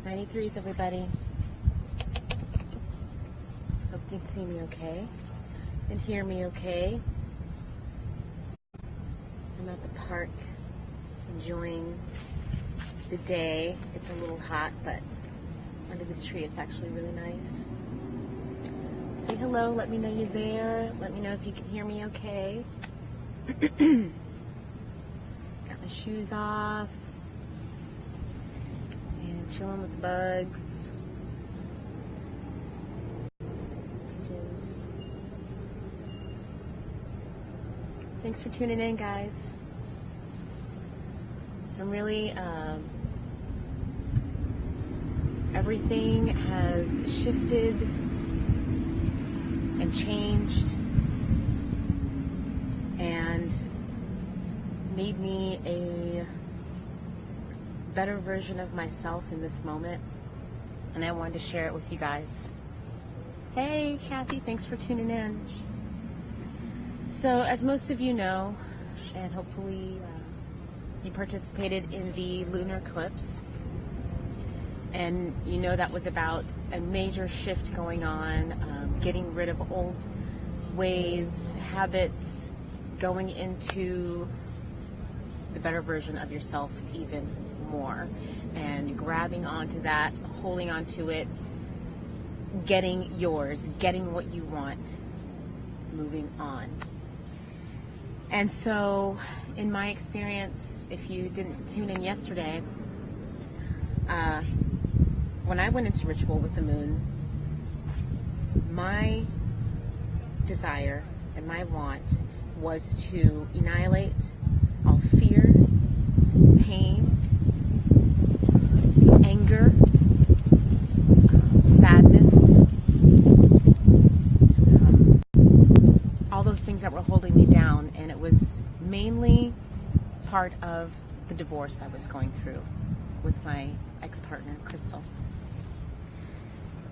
93s, everybody. Hope you can see me okay and hear me okay. I'm at the park enjoying the day. It's a little hot, but under this tree it's actually really nice. Say hello, let me know you're there. Let me know if you can hear me okay. Got my shoes off and chilling with bugs. Thanks for tuning in, guys. I'm really, everything has shifted and changed and made me a better version of myself in this moment, and I wanted to share it with you guys. Hey, Kathy, thanks for tuning in. So, as most of you know, and hopefully you participated in the lunar eclipse, and you know that was about a major shift going on, getting rid of old ways, habits, going into the better version of yourself even more, and grabbing onto that, holding onto it, getting yours, getting what you want, moving on. And so, in my experience, if you didn't tune in yesterday, when I went into ritual with the moon, my desire and my want was to annihilate all fear, pain, anger, sadness, all those things that were holding me down. And it was mainly part of the divorce I was going through with my ex-partner, Crystal.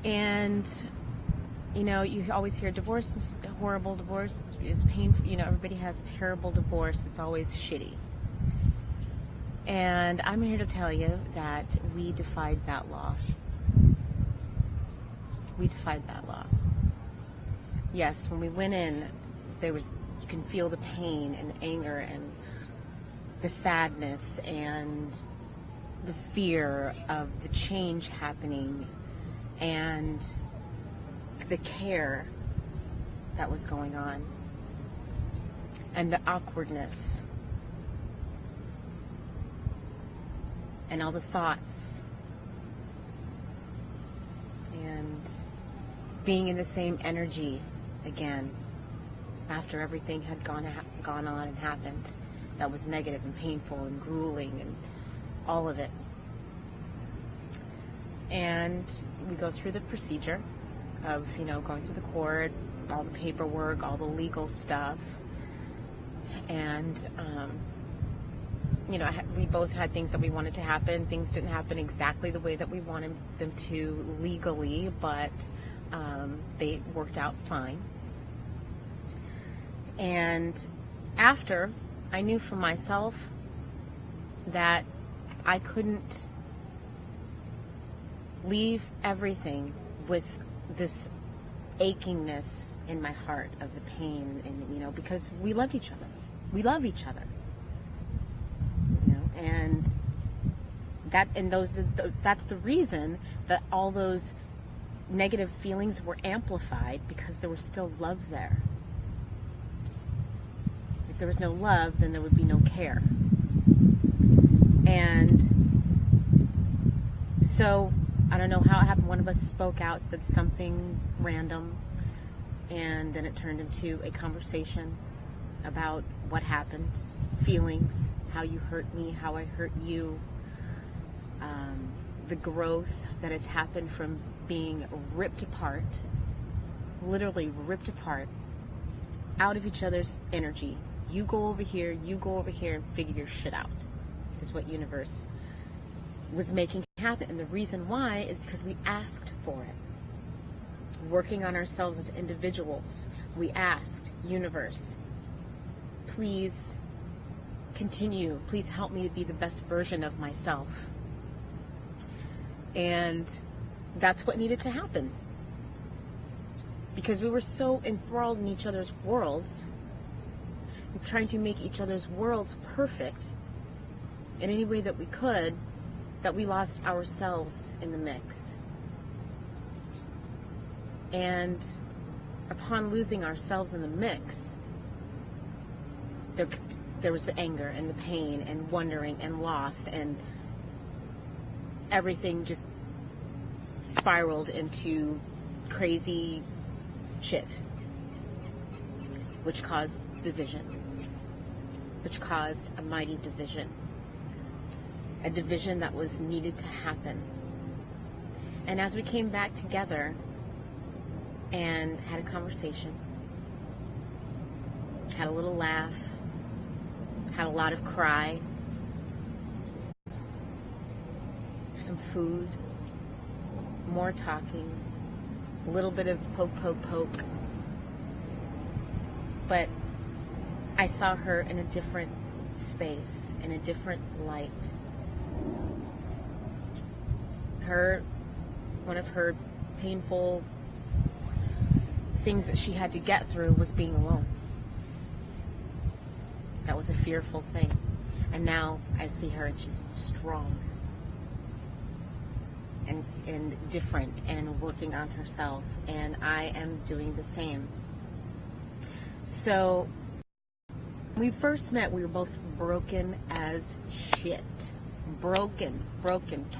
And you know, you always hear divorce is horrible, divorce is painful, you know, everybody has a terrible divorce, it's always shitty. And I'm here to tell you that we defied that law. We defied that law. Yes, when we went in, you can feel the pain and anger and the sadness and the fear of the change happening and the care that was going on and the awkwardness and all the thoughts and being in the same energy again after everything had gone on and happened that was negative and painful and grueling and all of it. And we go through the procedure of, you know, going through the court, all the paperwork, all the legal stuff. And, you know, we both had things that we wanted to happen. Things didn't happen exactly the way that we wanted them to legally, but they worked out fine. And after, I knew for myself that I couldn't leave everything with this achingness in my heart of the pain, and you know, because we loved each other. We love each other. You know, and that's the reason that all those negative feelings were amplified, because there was still love there. If there was no love, then there would be no care. And so I don't know how it happened. One of us spoke out, said something random, and then it turned into a conversation about what happened, feelings, how you hurt me, how I hurt you, the growth that has happened from being ripped apart, literally ripped apart, out of each other's energy. You go over here, and figure your shit out, is what universe was making happen. And the reason why is because we asked for it. Working on ourselves as individuals, we asked, universe, please continue, please help me to be the best version of myself. And that's what needed to happen. Because we were so enthralled in each other's worlds, and trying to make each other's worlds perfect in any way that we could, that we lost ourselves in the mix. And upon losing ourselves in the mix, there was the anger and the pain and wondering and lost, and everything just spiraled into crazy shit, which caused division, which caused a mighty division, a division that was needed to happen. And as we came back together and had a conversation, had a little laugh, had a lot of cry, some food, more talking, a little bit of poke. But I saw her in a different space, in a different light. One of her painful things that she had to get through was being alone. That was a fearful thing. And now I see her and she's strong and different and working on herself. And I am doing the same. So, when we first met, we were both broken as shit. Broken,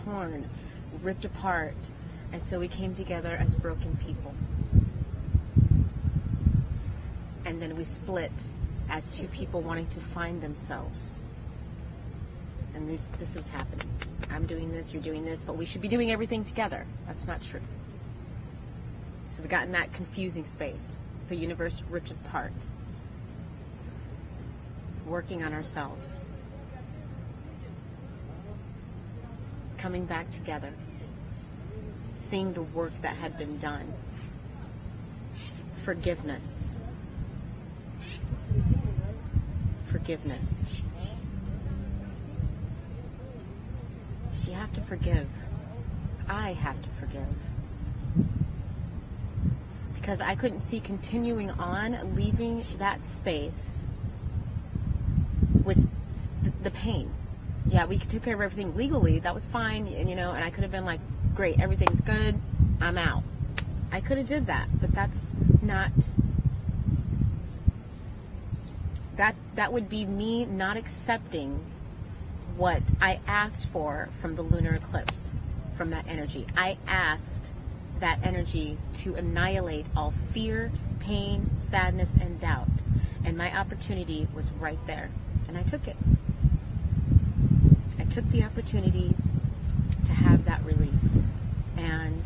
torn, ripped apart. And so we came together as broken people. And then we split as two people wanting to find themselves. And this was happening. I'm doing this, you're doing this, but we should be doing everything together. That's not true. So we got in that confusing space. So universe ripped apart. Working on ourselves. Coming back together. Seeing the work that had been done. Forgiveness. You have to forgive. I have to forgive. Because I couldn't see continuing on leaving that space with the pain. Yeah, we took care of everything legally. That was fine, and and I could have been like, great, everything's good, I'm out. I could have did that, but that's not... That would be me not accepting what I asked for from the lunar eclipse, from that energy. I asked that energy to annihilate all fear, pain, sadness, and doubt. And my opportunity was right there. And I took it. I took the opportunity to have that release. And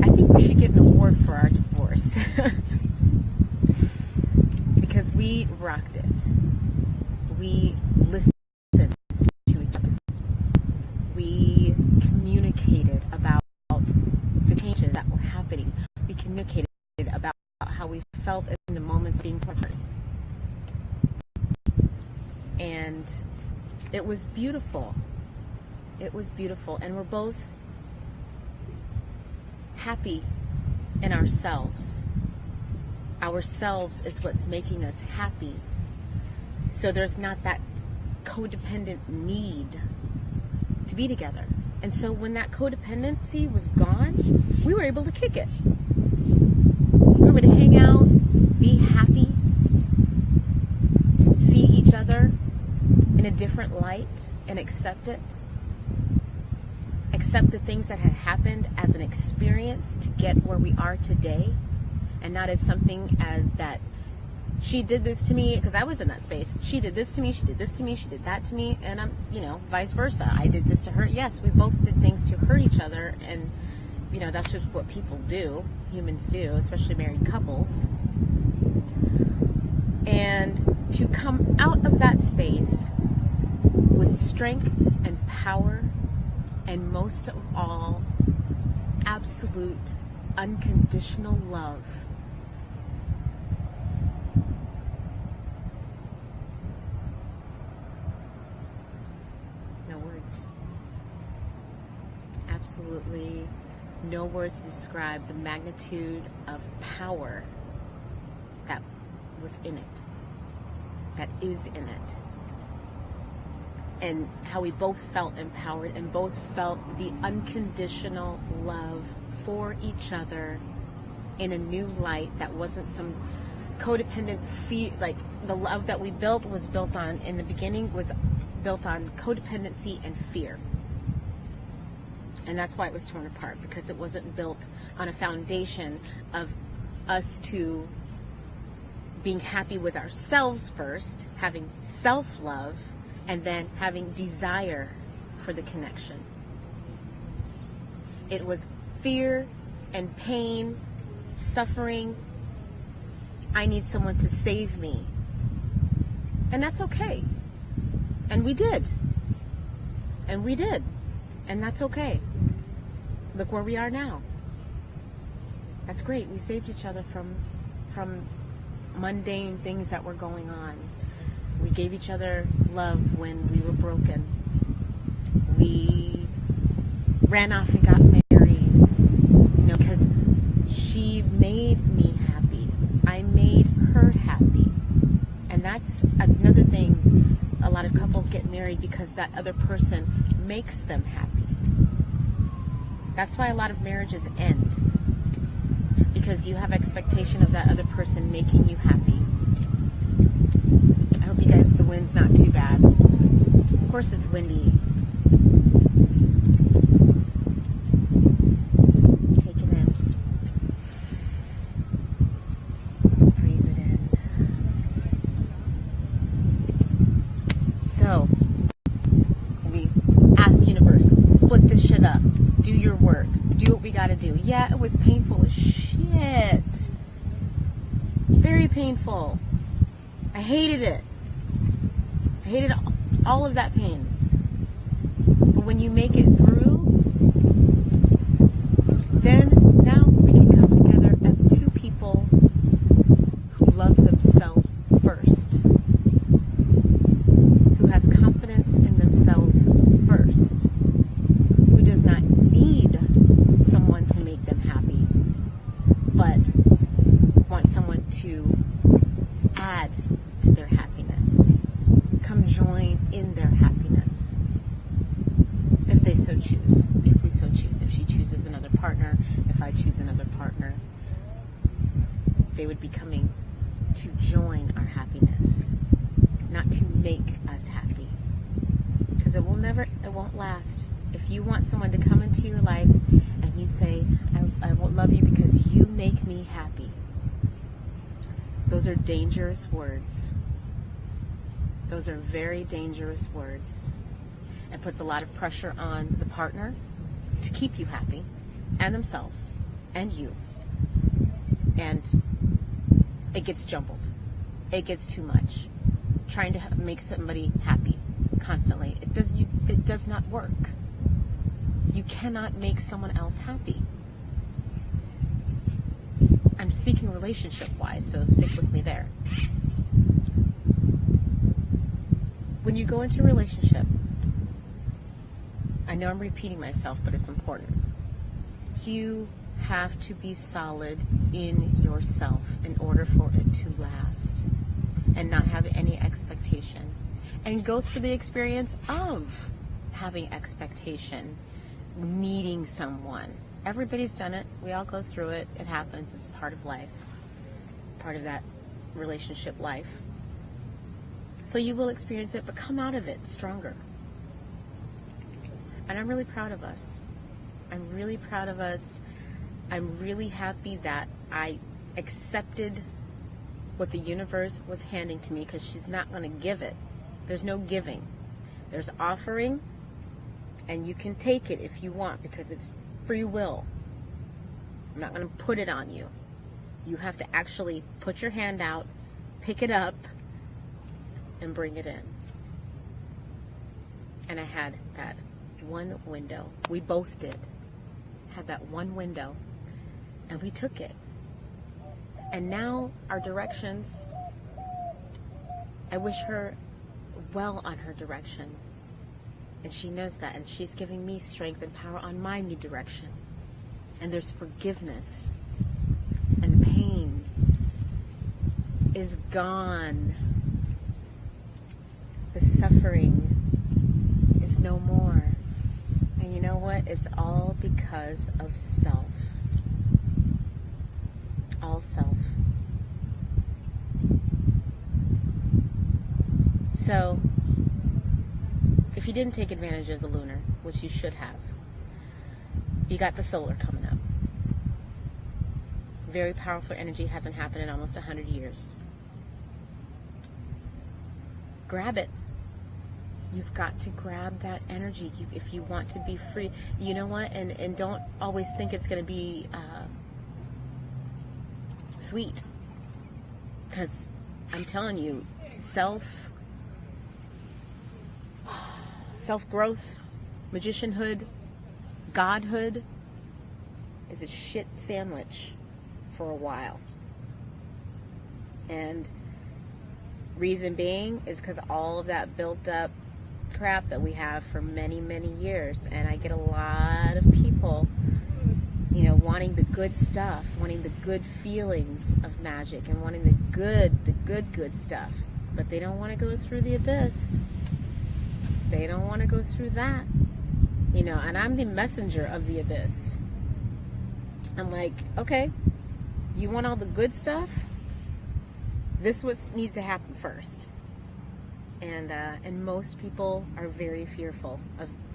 I think we should get an award for our divorce. Because we rocked it. We listened to each other. We communicated about the changes that were happening. We communicated about how we felt in the moments being partners. And it was beautiful. It was beautiful. And we're both happy in ourselves. Ourselves is what's making us happy. So there's not that codependent need to be together. And so when that codependency was gone, we were able to kick it. We were able to hang out, be happy, see each other in a different light and accept it. Accept the things that had happened as an experience to get where we are today. And not as something as that she did this to me, because I was in that space. She did this to me, she did this to me, she did that to me, and I'm, vice versa. I did this to her. Yes, we both did things to hurt each other, and, that's just what people do, humans do, especially married couples. And to come out of that space with strength and power, and most of all, absolute, unconditional love. absolutely no words to describe the magnitude of power that was in it, that is in it, and how we both felt empowered and both felt the unconditional love for each other in a new light that wasn't some codependent like the love that we built was built on, in the beginning, was built on codependency and fear. And that's why it was torn apart, because it wasn't built on a foundation of us two being happy with ourselves first, having self-love, and then having desire for the connection. It was fear and pain, suffering. I need someone to save me. And that's okay. And we did. And we did. And that's okay. Look where we are now. That's great. We saved each other from mundane things that were going on. We gave each other love when we were broken. We ran off and got married, because she made me happy. I made her happy. And that's another thing. A lot of couples get married because that other person makes them happy. That's why a lot of marriages end. Because you have expectation of that other person making you happy. I hope you guys, the wind's not too bad. Of course it's windy. Take it in. Breathe it in. So, we asked universe, split this shit up. Do your work. Do what we gotta do. Yeah, it was painful as shit. Very painful. I hated it. I hated all of that pain. But when you make it through, then now we can come together as two people who love themselves first. Who has confidence in themselves first. Who does not need someone to make them happy, but want someone to add to their happiness. Come join in their happiness. If they so choose. If we so choose. If she chooses another partner, if I choose another partner, they would be coming to join our happiness, not to make us happy. Because it won't last. If you want someone to come into your life and you say, I will love you because you make me happy. Those are dangerous words. Those are very dangerous words. It puts a lot of pressure on the partner to keep you happy, and themselves, and you. And it gets jumbled. It gets too much. Trying to make somebody happy constantly. It does not work. You cannot make someone else happy. I'm speaking relationship-wise, so stick with me there. When you go into a relationship, I know I'm repeating myself, but it's important. You have to be solid in yourself in order for it to last and not have any expectation. And go through the experience of having expectation, needing someone. Everybody's done it. We all go through it. It happens. It's part of life. Part of that relationship life. So you will experience it, but come out of it stronger. And I'm really proud of us. I'm really proud of us. I'm really happy that I accepted what the universe was handing to me, because she's not going to give it. There's no giving. There's offering, and you can take it if you want, because it's free will. I'm not going to put it on you. You have to actually put your hand out, pick it up, and bring it in. And I had that one window. We both did. Had that one window, and we took it. And now our directions, I wish her well on her direction. And she knows that, and she's giving me strength and power on my new direction. And there's forgiveness, and the pain is gone. The suffering is no more. And you know what? It's all because of self. All self. So, if you didn't take advantage of the lunar, which you should have, you got the solar coming up. Very powerful energy, hasn't happened in almost 100 years. Grab it. You've got to grab that energy if you want to be free. You know what? And don't always think it's going to be sweet. Because I'm telling you, self-growth, magicianhood, godhood is a shit sandwich for a while. And reason being is because all of that built up crap that we have for many, many years. And I get a lot of people, you know, wanting the good stuff, wanting the good feelings of magic, and wanting the good stuff. But they don't want to go through the abyss. They don't want to go through that. You know, and I'm the messenger of the abyss. I'm like, okay, you want all the good stuff? This is what needs to happen first. And most people are very fearful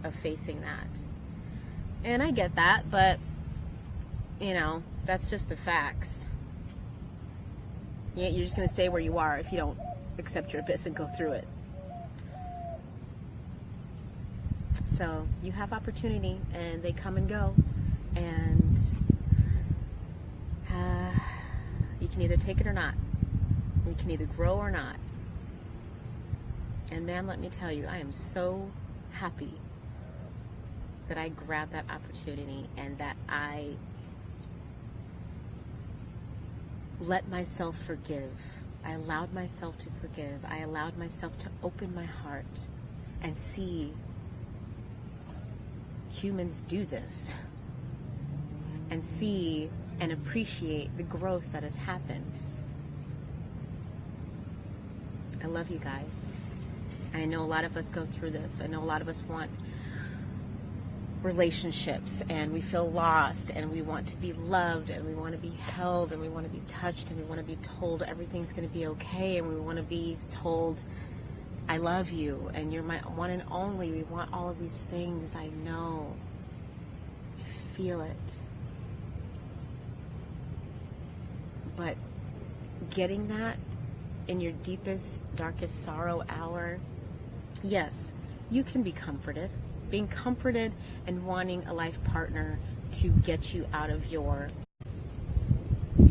of facing that. And I get that, but, you know, that's just the facts. You're just going to stay where you are if you don't accept your abyss and go through it. So you have opportunity, and they come and go, and you can either take it or not. You can either grow or not. And man, let me tell you, I am so happy that I grabbed that opportunity and that I let myself forgive. I allowed myself to forgive. I allowed myself to open my heart and see humans do this, and see and appreciate the growth that has happened. I love you guys. I know a lot of us go through this. I know a lot of us want relationships, and we feel lost, and we want to be loved, and we want to be held, and we want to be touched, and we want to be told everything's going to be okay, and we want to be told, I love you, and you're my one and only. We want all of these things. I know. I feel it. But getting that in your deepest, darkest sorrow hour, yes, you can be comforted. Being comforted and wanting a life partner to get you out of your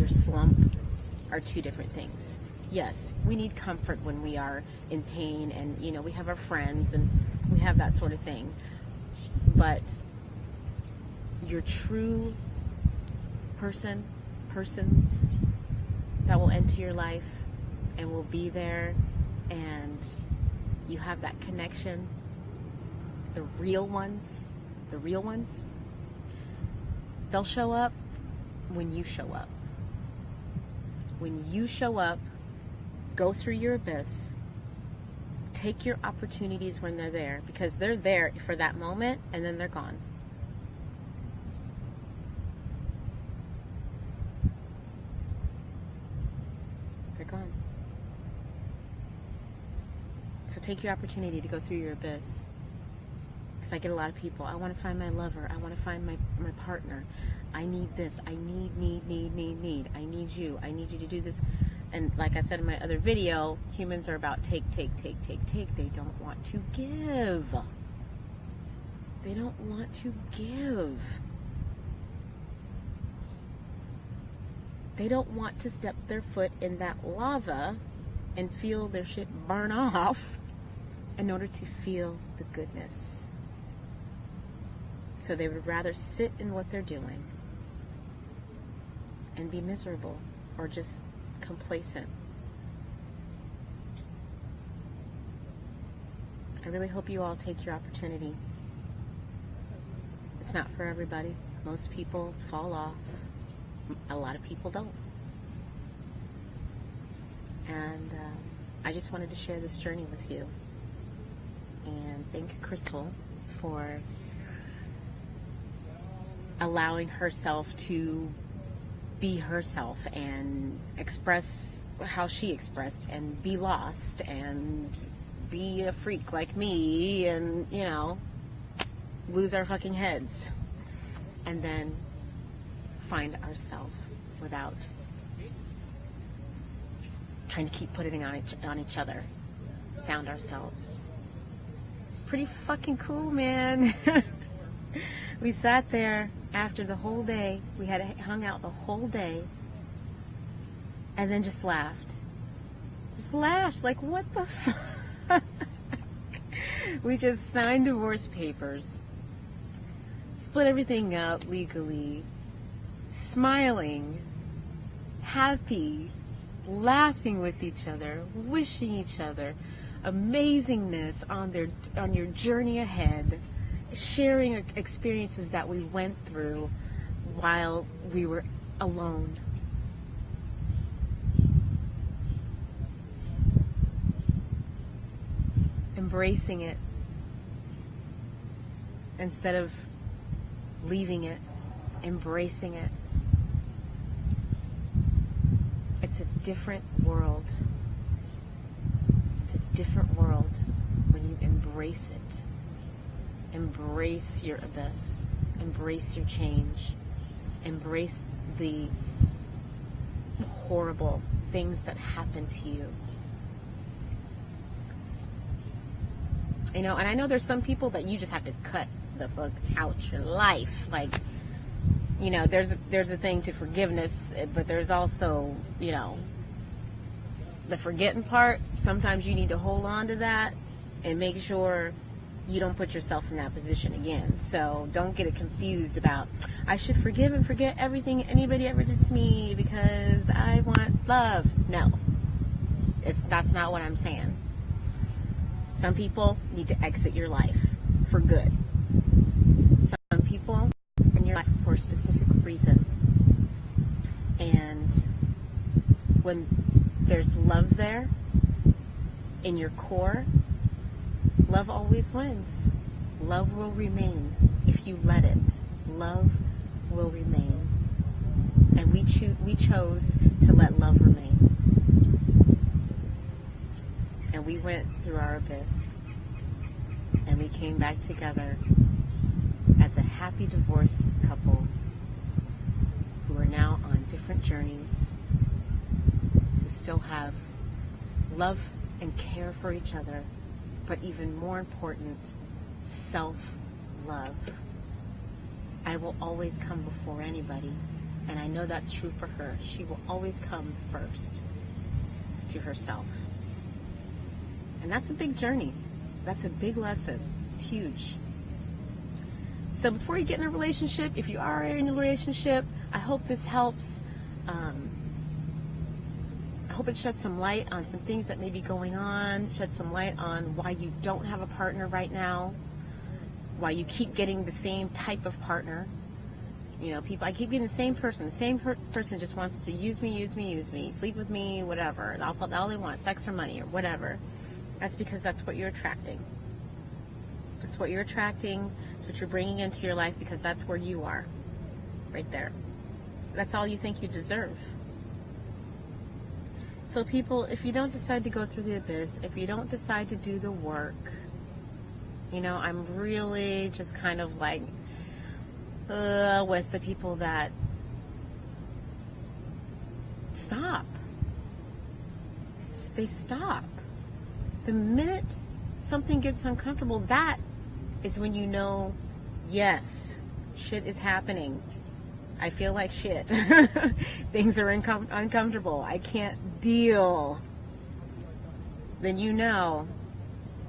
slump are two different things. Yes, we need comfort when we are in pain, and, you know, we have our friends and we have that sort of thing. But your true persons that will enter your life and will be there, and you have that connection, the real ones, they'll show up when you show up. When you show up, go through your abyss, take your opportunities when they're there, because they're there for that moment and then they're gone. They're gone. So take your opportunity to go through your abyss. Because I get a lot of people, I want to find my lover, I want to find my partner, I need this, I need, I need you to do this. And like I said in my other video, humans are about take. They don't want to give. They don't want to give. They don't want to step their foot in that lava and feel their shit burn off in order to feel the goodness. So they would rather sit in what they're doing and be miserable or just complacent. I really hope you all take your opportunity. It's not for everybody. Most people fall off. A lot of people don't. And I just wanted to share this journey with you. And thank Crystal for allowing herself to be herself and express how she expressed and be lost and be a freak like me and, you know, lose our fucking heads and then find ourselves without trying to keep putting it on each other. Found ourselves. It's pretty fucking cool, man. We sat there after the whole day. We had hung out the whole day and then just laughed. Just laughed. Like, what the fuck? We just signed divorce papers, split everything up legally, smiling, happy, laughing with each other, wishing each other amazingness on your journey ahead, sharing experiences that we went through while we were alone. Embracing it instead of leaving it, embracing it. It's a different world. It's a different world when you embrace it. Embrace your abyss. Embrace your change. Embrace the horrible things that happen to you. You know, and I know there's some people that you just have to cut the fuck out your life. Like, you know, there's a thing to forgiveness, but there's also, you know, the forgetting part. Sometimes you need to hold on to that and make sure you don't put yourself in that position again. So don't get it confused about, I should forgive and forget everything anybody ever did to me because I want love. No, that's not what I'm saying. Some people need to exit your life for good. Some people in your life for a specific reason. And when there's love there, in your core, love always wins. Love will remain if you let it. Love will remain. And we chose to let love remain. And we went through our abyss, and we came back together as a happy divorced couple who are now on different journeys, who still have love and care for each other, but even more important, self-love. I will always come before anybody, and I know that's true for her. She will always come first to herself. And that's a big journey. That's a big lesson. It's huge. So before you get in a relationship, if you are in a relationship, I hope this helps. I hope it sheds some light on some things that may be going on, shed some light on why you don't have a partner right now, why you keep getting the same type of partner. You know, I keep getting the same person. The same person just wants to use me, sleep with me, whatever. That's all they want, sex or money or whatever. That's because that's what you're attracting. That's what you're attracting. It's what you're bringing into your life because that's where you are. Right there. That's all you think you deserve. So people, if you don't decide to go through the abyss, if you don't decide to do the work, you know, I'm really just kind of like with the people that stop. They stop. The minute something gets uncomfortable, that is when you know, yes, shit is happening. I feel like shit. Things are uncomfortable. I can't deal. Then you know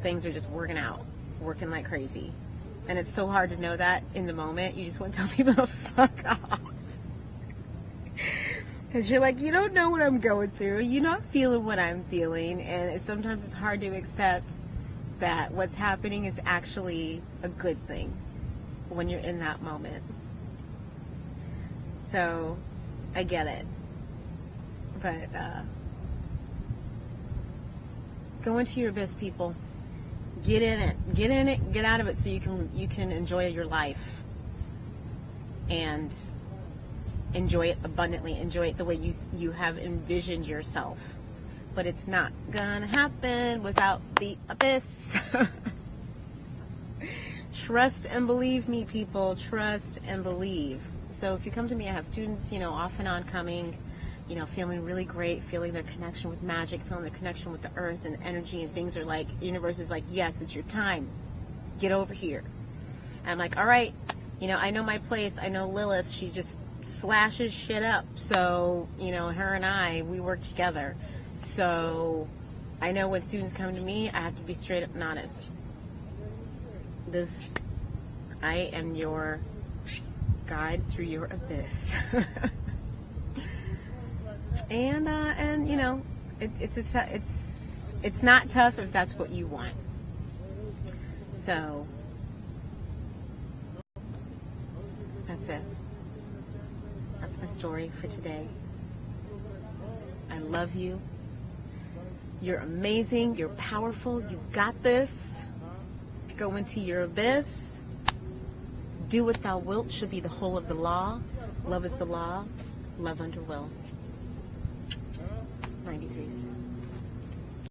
things are just working like crazy. And it's so hard to know that in the moment. You just want to tell people to fuck off. Because you're like, you don't know what I'm going through. You're not feeling what I'm feeling. And sometimes it's hard to accept that what's happening is actually a good thing when you're in that moment. So I get it, but go into your abyss, people. Get in it, get out of it, so you can enjoy your life and enjoy it abundantly. Enjoy it the way you have envisioned yourself. But it's not gonna happen without the abyss. Trust and believe me, people. Trust and believe. So if you come to me, I have students, off and on coming, feeling really great, feeling their connection with magic, feeling their connection with the earth and energy, and things are like, the universe is like, yes, it's your time. Get over here. And I'm like, all right, I know my place. I know Lilith. She just slashes shit up. So, her and I, we work together. So I know when students come to me, I have to be straight up and honest. I am your guide through your abyss. and it's not tough if that's what you want. So that's it. That's my story for today. I love you. You're amazing. You're powerful. You got this. Go into your abyss. Do what thou wilt should be the whole of the law. Love is the law. Love under will. 93s.